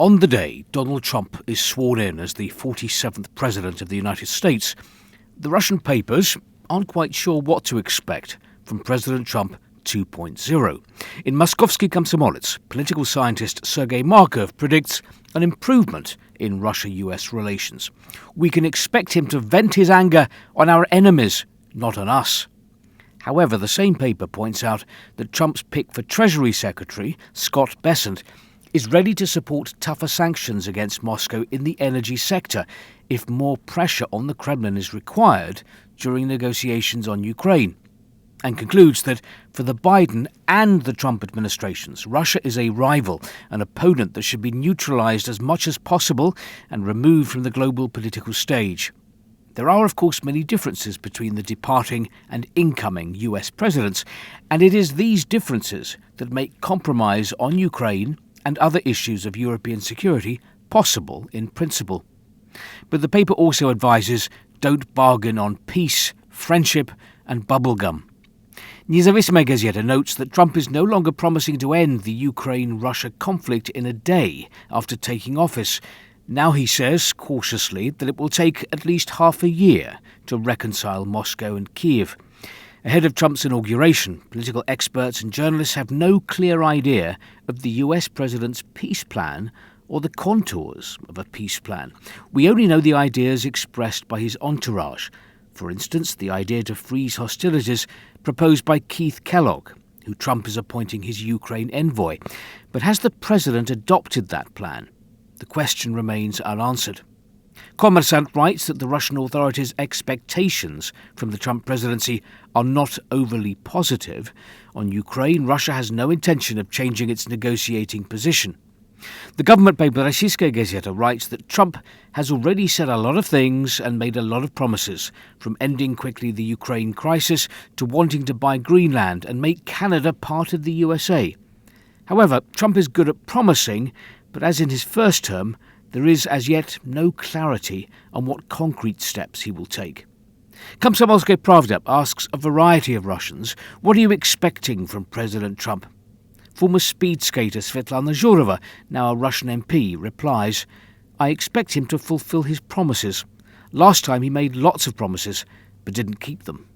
On the day Donald Trump is sworn in as the 47th President of the United States, the Russian papers aren't quite sure what to expect from President Trump 2.0. In Moskovsky Komsomolets, political scientist Sergei Markov predicts an improvement in Russia-US relations. We can expect him to vent his anger on our enemies, not on us. However, the same paper points out that Trump's pick for Treasury Secretary, Scott Bessent, is ready to support tougher sanctions against Moscow in the energy sector if more pressure on the Kremlin is required during negotiations on Ukraine, and concludes that for the Biden and the Trump administrations, Russia is a rival, an opponent that should be neutralized as much as possible and removed from the global political stage. There are, of course, many differences between the departing and incoming US presidents, and it is these differences that make compromise on Ukraine and other issues of European security possible in principle. But the paper also advises don't bargain on peace, friendship and bubblegum. Nezavismaya Gazeta notes that Trump is no longer promising to end the Ukraine-Russia conflict in a day after taking office. Now he says, cautiously, that it will take at least half a year to reconcile Moscow and Kiev. Ahead of Trump's inauguration, political experts and journalists have no clear idea of the US president's peace plan or the contours of a peace plan. We only know the ideas expressed by his entourage. For instance, the idea to freeze hostilities proposed by Keith Kellogg, who Trump is appointing his Ukraine envoy. But has the president adopted that plan? The question remains unanswered. Kommersant writes that the Russian authorities' expectations from the Trump presidency are not overly positive. On Ukraine, Russia has no intention of changing its negotiating position. The government paper Rossiyskaya Gazeta writes that Trump has already said a lot of things and made a lot of promises, from ending quickly the Ukraine crisis to wanting to buy Greenland and make Canada part of the USA. However, Trump is good at promising, but as in his first term, there is as yet no clarity on what concrete steps he will take. Komsomolskaya Pravda asks a variety of Russians, what are you expecting from President Trump? Former speed skater Svetlana Zhurova, now a Russian MP, replies, I expect him to fulfill his promises. Last time he made lots of promises, but didn't keep them.